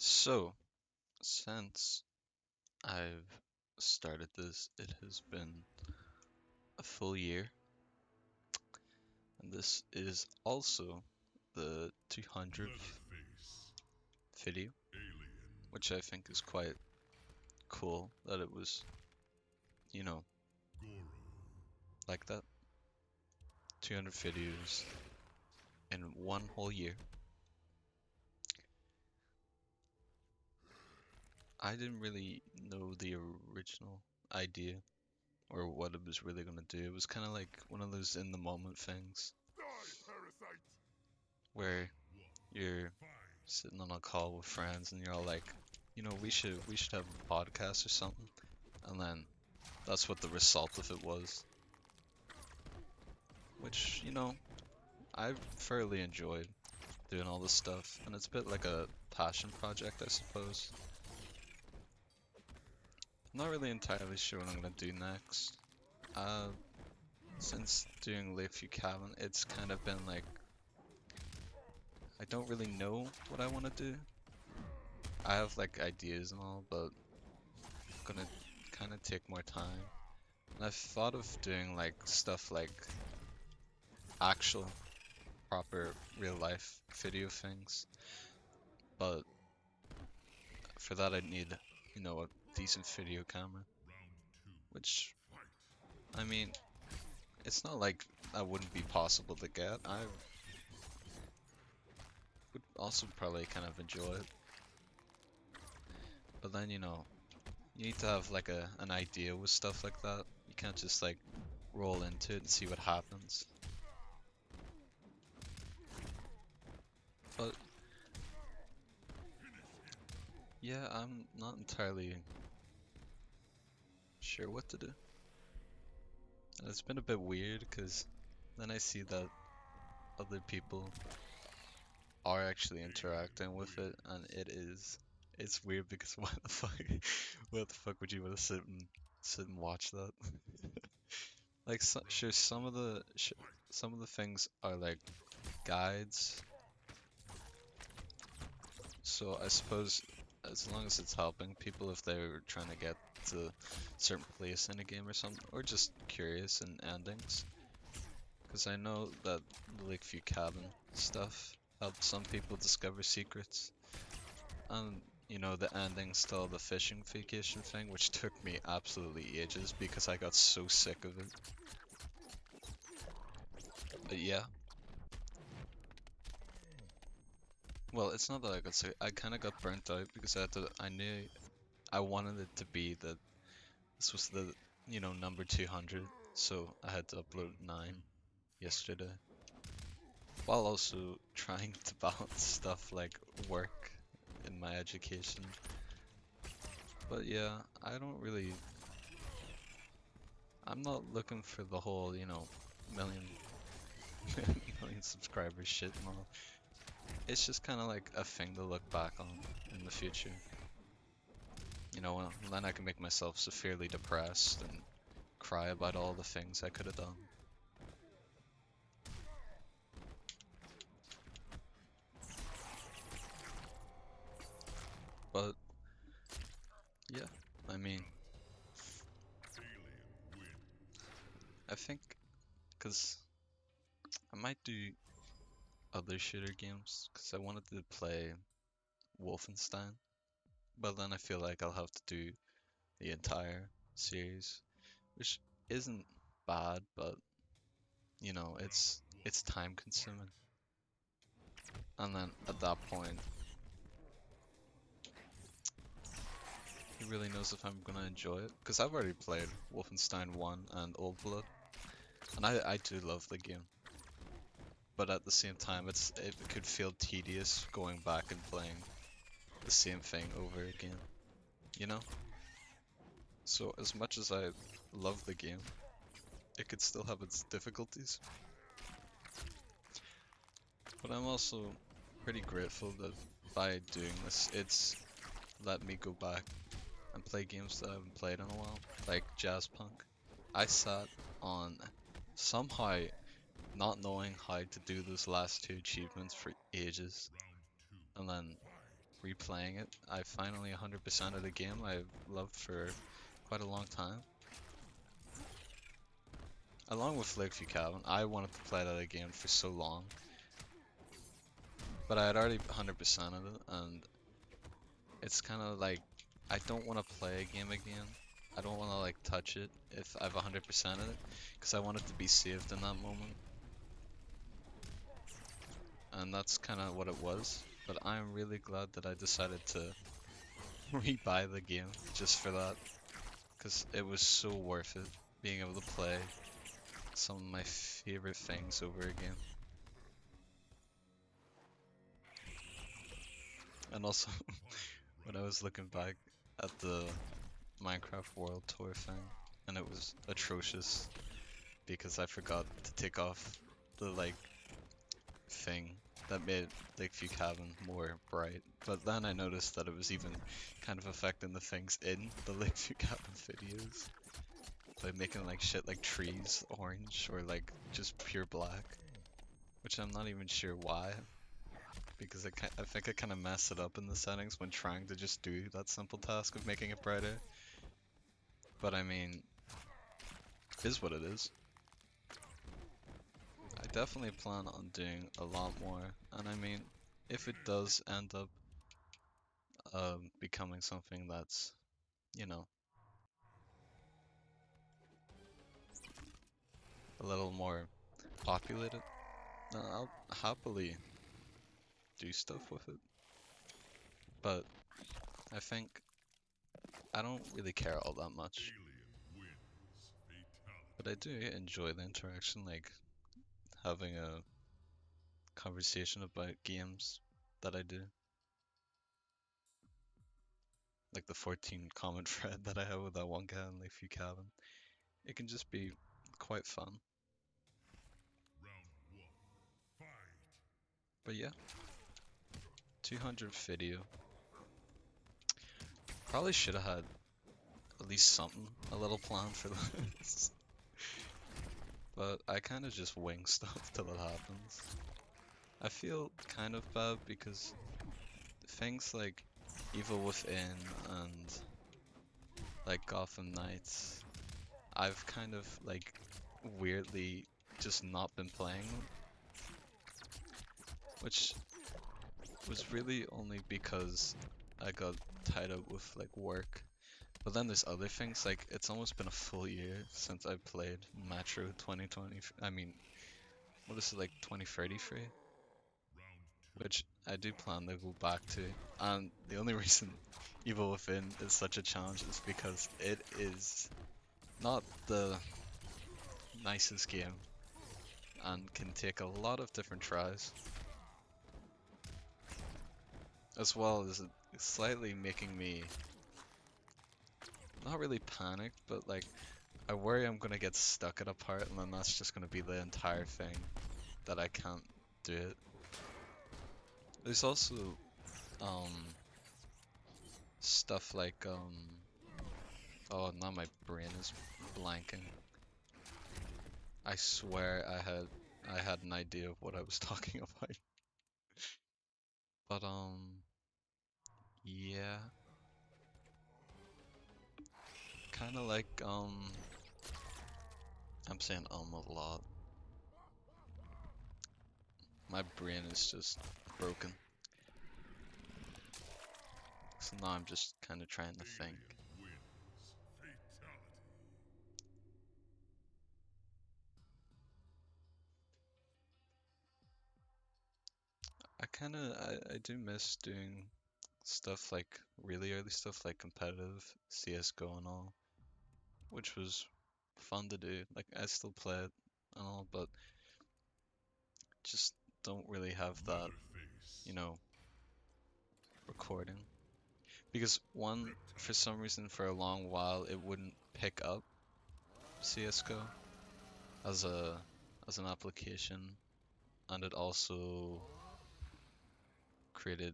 So, since I've started this, it has been a full year, and this is also the 200th video, which I think is quite cool that it was, you know, like that. 200 videos in one whole year. I didn't really know the original idea or what it was really gonna do. It was kind of like one of those in the moment things where you're sitting on a call with friends and you're all like, we should have a podcast or something. And then that's what the result of it was, which, I fairly enjoyed doing all this stuff. And it's a bit like a passion project, I suppose. I'm not really entirely sure what I'm gonna do next. Uh, since doing Lakeview Cabin, it's kind of been like, I don't really know what I want to do. I have like ideas and all, but gonna kind of take more time. And I've thought of doing like stuff like actual proper real life video things, but for that I'd need, a decent video camera, which, I mean, it's not like that wouldn't be possible to get. I would also probably kind of enjoy it, but then, you need to have like an idea with stuff like that. You can't just like roll into it and see what happens. But yeah, I'm not entirely sure what to do. And it's been a bit weird because then I see that other people are actually interacting with it, and it's weird because what the fuck would you want to sit and watch that? Like, so, sure, some of the things are like guides, so I suppose as long as it's helping people if they're trying to get to a certain place in a game or something, or just curious in endings. Because I know that the Lakeview Cabin stuff helped some people discover secrets. And, the ending's still the fishing vacation thing, which took me absolutely ages because I got so sick of it. But yeah, well, it's not that I got sick. I kind of got burnt out because I knew I wanted it to be that this was the, number 200. So I had to upload 9 yesterday. While also trying to balance stuff like work in my education. But yeah, I'm not looking for the whole, million, million subscribers shit and all. It's just kind of like a thing to look back on in the future. Then I can make myself severely depressed and cry about all the things I could have done. But yeah, I mean, I think because I might do other shooter games because I wanted to play Wolfenstein, but then I feel like I'll have to do the entire series, which isn't bad, but it's time consuming. And then at that point, who really knows if I'm gonna enjoy it? Because I've already played Wolfenstein 1 and Old Blood, and I do love the game. But at the same time, it could feel tedious going back and playing the same thing over again, you know? So as much as I love the game, it could still have its difficulties. But I'm also pretty grateful that by doing this, it's let me go back and play games that I haven't played in a while, like Jazzpunk. I sat on somehow not knowing how to do those last two achievements for ages, and then replaying it. I finally 100% of the game I've loved for quite a long time. Along with Lakeview Cabin, I wanted to play that again for so long. But I had already 100% of it, and it's kind of like, I don't want to play a game again. I don't want to like touch it if I've 100% of it, because I want it to be saved in that moment. And that's kind of what it was. But I'm really glad that I decided to re-buy the game just for that, because it was so worth it being able to play some of my favorite things over again. And also, when I was looking back at the Minecraft World Tour thing, and it was atrocious because I forgot to take off the like thing that made Lakeview Cabin more bright. But then I noticed that it was even kind of affecting the things in the Lakeview Cabin videos by making like shit like trees orange or like just pure black, which I'm not even sure why. Because I think I kind of messed it up in the settings when trying to just do that simple task of making it brighter. But I mean, it is what it is. I definitely plan on doing a lot more, and I mean, if it does end up becoming something that's, you know, a little more populated, then I'll happily do stuff with it. But I think I don't really care all that much. But I do enjoy the interaction, like having a conversation about games that I do. Like the 14 comment thread that I have with that one guy in Lakeview Cabin. It can just be quite fun. But yeah, 200 video. Probably should have had at least something, a little plan for this. But I kind of just wing stuff till it happens. I feel kind of bad because things like Evil Within and like Gotham Knights, I've kind of like weirdly just not been playing them. Which was really only because I got tied up with like work. But then there's other things, like it's almost been a full year since I played Metro 2020. I mean, what is it, like 2033? Which I do plan to go back to. And the only reason Evil Within is such a challenge is because it is not the nicest game and can take a lot of different tries. As well as it slightly making me not really panic, but like I worry I'm gonna get stuck at a part and then that's just gonna be the entire thing that I can't do it. There's also um stuff like oh, now my brain is blanking. I swear I had an idea of what I was talking about. But yeah. Kinda like I'm saying a lot. My brain is just broken. So now I'm just kinda trying to think. I do miss doing stuff like really early stuff like competitive CS:GO and all, which was fun to do. Like I still play it and all, but just don't really have that, you know, recording. Because one, for some reason, for a long while, it wouldn't pick up CS:GO as an application, and it also created,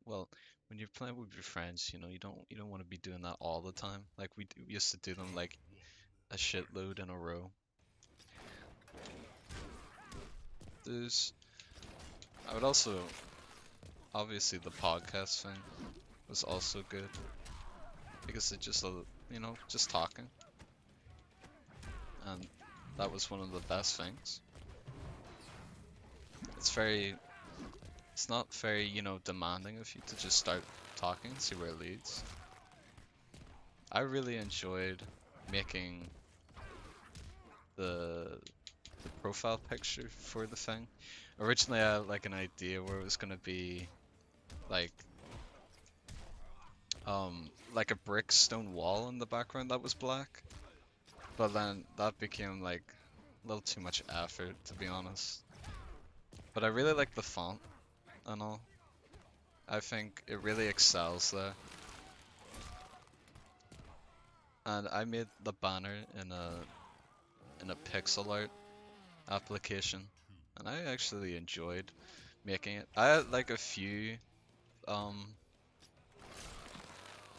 well, when you're playing with your friends, you don't want to be doing that all the time. Like we used to do them like a shitload in a row. There's, I would also obviously the podcast thing was also good because it just, you know, just talking, and that was one of the best things. It's very, it's not very, you know, demanding of you to just start talking and see where it leads. I really enjoyed making the profile picture for the thing. Originally, I had like an idea where it was gonna be like like a brick stone wall in the background that was black, but then that became like a little too much effort, to be honest. But I really like the font and all. I think it really excels there. And I made the banner in a pixel art application, and I actually enjoyed making it. I had like a few um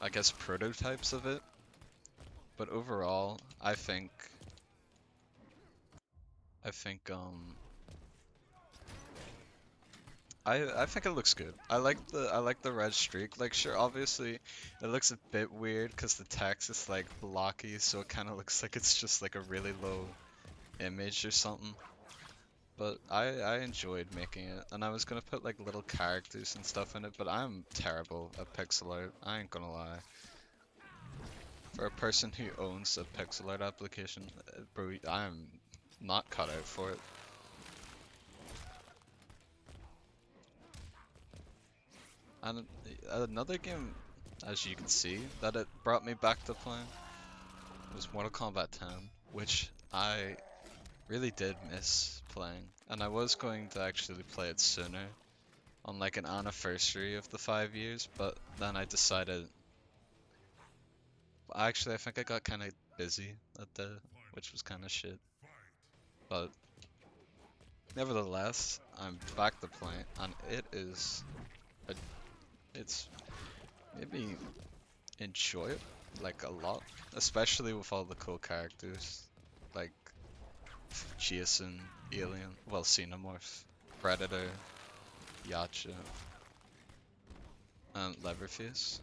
I guess prototypes of it, but overall I think I think it looks good. I like the red streak. Like sure, obviously it looks a bit weird because the text is like blocky, so it kind of looks like it's just like a really low image or something. But I enjoyed making it, and I was gonna put like little characters and stuff in it, but I'm terrible at pixel art. I ain't gonna lie. For a person who owns a pixel art application, bro, I'm not cut out for it. And another game, as you can see, that it brought me back to playing was Mortal Kombat 10, which I really did miss playing. And I was going to actually play it sooner, on like an anniversary of the 5 years, but then I decided, actually I think I got kind of busy at the, which was kind of shit. But nevertheless, I'm back to playing, and it is, a, it's made me enjoy it like a lot, especially with all the cool characters like Jason, Alien, well, Xenomorph, Predator, Yacha, and Leatherface.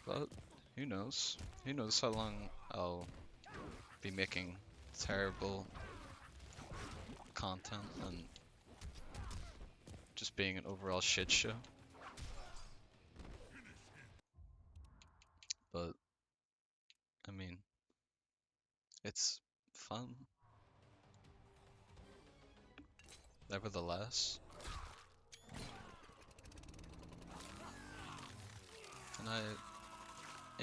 But who knows? Who knows how long I'll be making terrible content and just being an overall shit show. But I mean, it's fun nevertheless, and I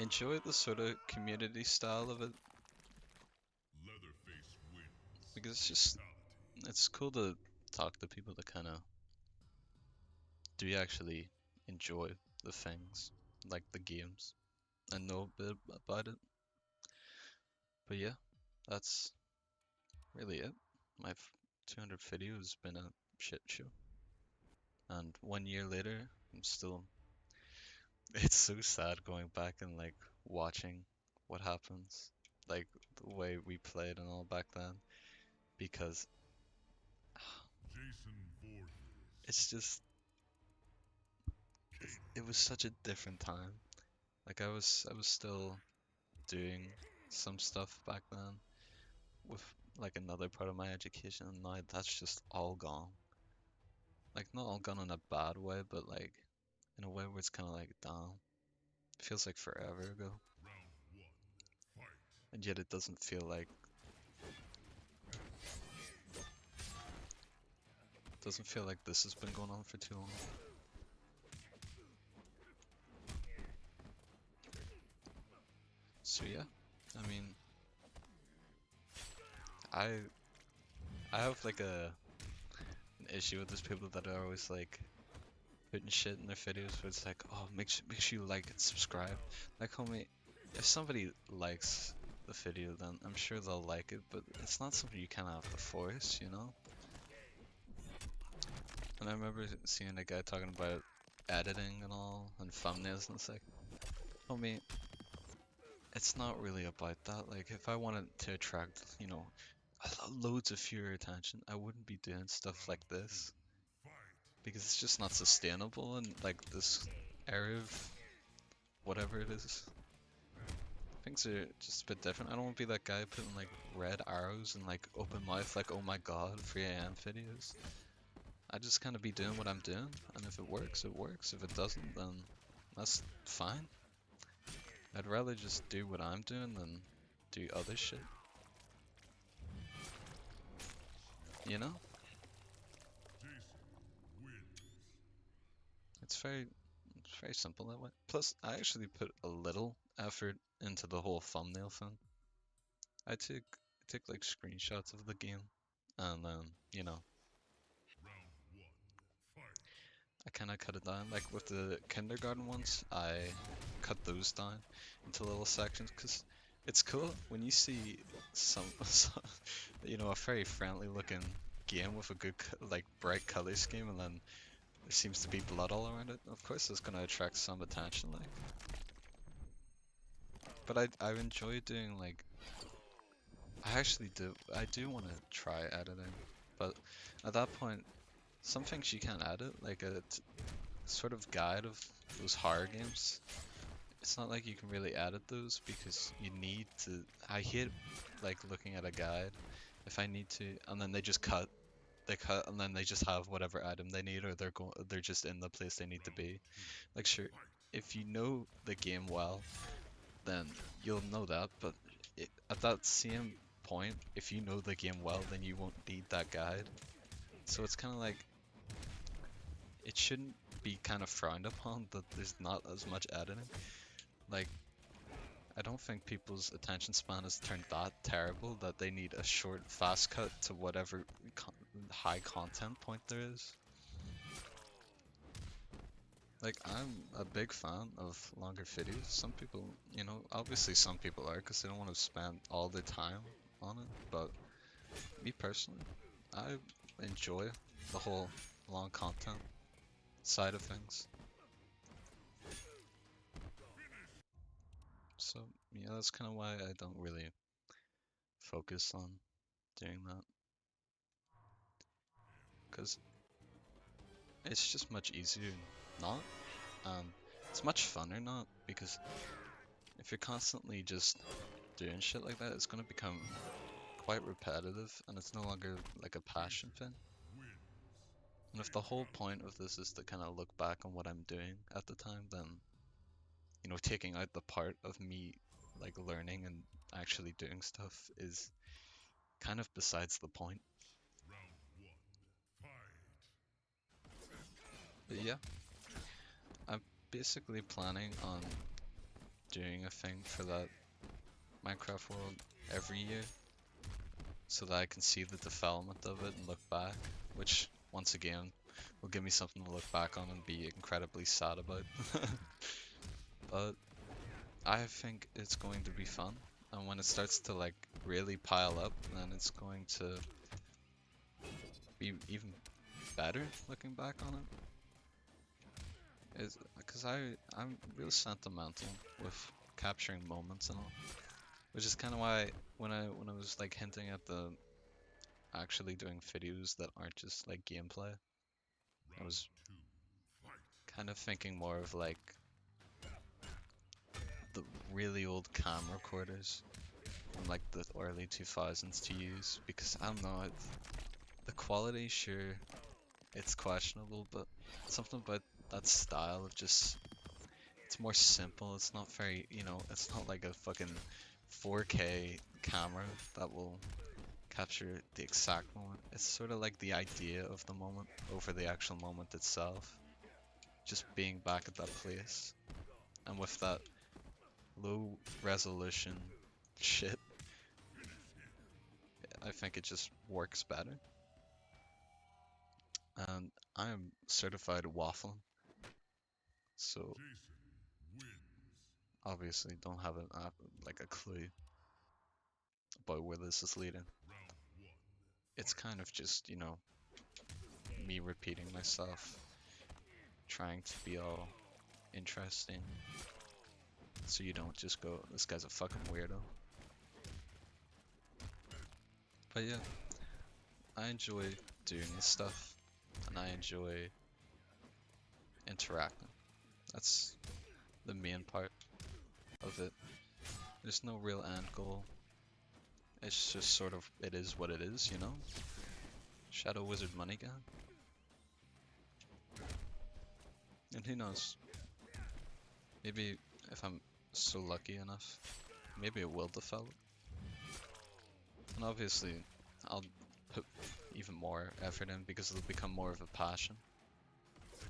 enjoy the sort of community style of it because it's cool to talk to people that kind of do actually enjoy the things like the games and know a bit about it. But yeah, that's really it. My 200 video has been a shit show, and 1 year later, I'm still. It's so sad going back and like watching what happens, like the way we played and all back then, because it's just it was such a different time. Like I was still doing some stuff back then with like another part of my education, and now that's just all gone. Like not all gone in a bad way, but like in a way where it's kind of like damn, it feels like forever ago, and yet it doesn't feel like this has been going on for too long. So yeah, I mean, I I have like an issue with those people that are always like putting shit in their videos where it's like, oh, make sure you like and subscribe. Like, homie, if somebody likes the video, then I'm sure they'll like it, but it's not something you kind of have to force, you know? And I remember seeing a guy talking about editing and all, and thumbnails, and it's like, homie, it's not really about that. Like, if I wanted to attract, you know, loads of viewer attention, I wouldn't be doing stuff like this. because it's just not sustainable in like this area of whatever it is. Things are just a bit different. I don't want to be that guy putting like red arrows and like open mouth like oh my god 3 a.m. videos. I just kind of be doing what I'm doing, and if it works, it works. If it doesn't, then that's fine. I'd rather just do what I'm doing than do other shit. You know? It's very simple that way. Plus, I actually put a little effort into the whole thumbnail thing. I took like screenshots of the game, and you know, I kind of cut it down. Like with the kindergarten ones, I cut those down into little sections because it's cool when you see some, you know, a very friendly looking game with a good, like bright color scheme, and then there seems to be blood all around it. Of course, it's gonna attract some attention, like. But I enjoy doing like I do want to try editing, but at that point, some things you can't edit, like a sort of guide of those horror games. It's not like you can really edit those because you need to. I hate like looking at a guide if I need to, and then they just cut. They cut, and then they just have whatever item they need, or they're just in the place they need to be. Like sure, if you know the game well, then you'll know that. But at that same point, if you know the game well, then you won't need that guide. So it's kind of like it shouldn't be kind of frowned upon that there's not as much editing. Like I don't think people's attention span has turned that terrible that they need a short, fast cut to whatever high content point there is. Like, I'm a big fan of longer videos. Some people, you know, obviously some people are because they don't want to spend all their time on it. But me personally, I enjoy the whole long content side of things. So, yeah, that's kind of why I don't really focus on doing that. Because it's just much easier not. It's much funner not, because if you're constantly just doing shit like that, it's gonna become quite repetitive, and it's no longer like a passion thing. And if the whole point of this is to kind of look back on what I'm doing at the time, then, you know, taking out the part of me like learning and actually doing stuff is kind of besides the point. But yeah, I'm basically planning on doing a thing for that Minecraft world every year so that I can see the development of it and look back, which once again will give me something to look back on and be incredibly sad about. But I think it's going to be fun, and when it starts to like really pile up, then it's going to be even better looking back on it. Is because I'm real sentimental with capturing moments and all, which is kind of why when I was like hinting at the actually doing videos that aren't just like gameplay, I was kind of thinking more of like the really old camcorders from like the early 2000s to use, because I don't know, the quality, sure, it's questionable, but something about that style of just, it's more simple. It's not very, you know, it's not like a fucking 4K camera that will capture the exact moment. It's sort of like the idea of the moment over the actual moment itself. Just being back at that place. And with that low resolution shit, I think it just works better. And I'm certified waffling, so obviously don't have like a clue about where this is leading. It's kind of just, you know, me repeating myself, trying to be all interesting, so you don't just go, this guy's a fucking weirdo. But yeah, I enjoy doing this stuff, and I enjoy interacting. That's the main part of it. There's no real end goal. It's just sort of, it is what it is, you know? Shadow Wizard money guy. And who knows? Maybe if I'm so lucky enough, maybe it will develop. And obviously, I'll put even more effort in because it'll become more of a passion.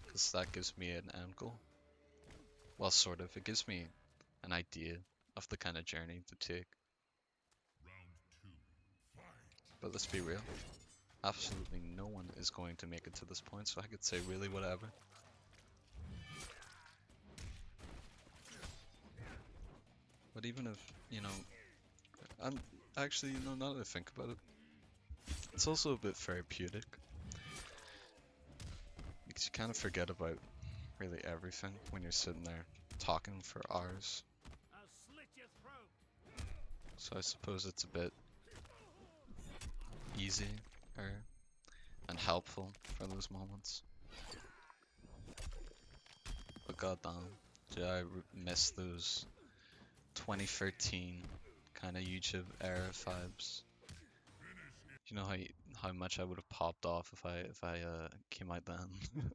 Because that gives me an end goal. Well, sort of. It gives me an idea of the kind of journey to take. But let's be real. Absolutely no one is going to make it to this point, so I could say really whatever. But even if, you know, I'm actually, you know, now that I think about it, it's also a bit therapeutic. Because you kind of forget about really everything when you're sitting there talking for hours. So I suppose it's a bit easy and helpful for those moments. But goddamn, did I miss those 2013 kind of YouTube era vibes? You know how much I would have popped off if I came out then.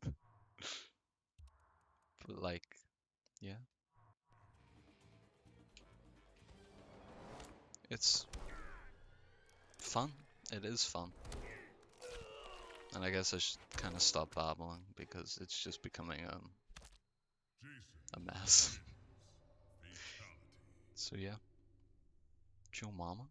But like, yeah, it's fun. It is fun. And I guess I should kind of stop babbling because it's just becoming a mess. So yeah, Joe Mama.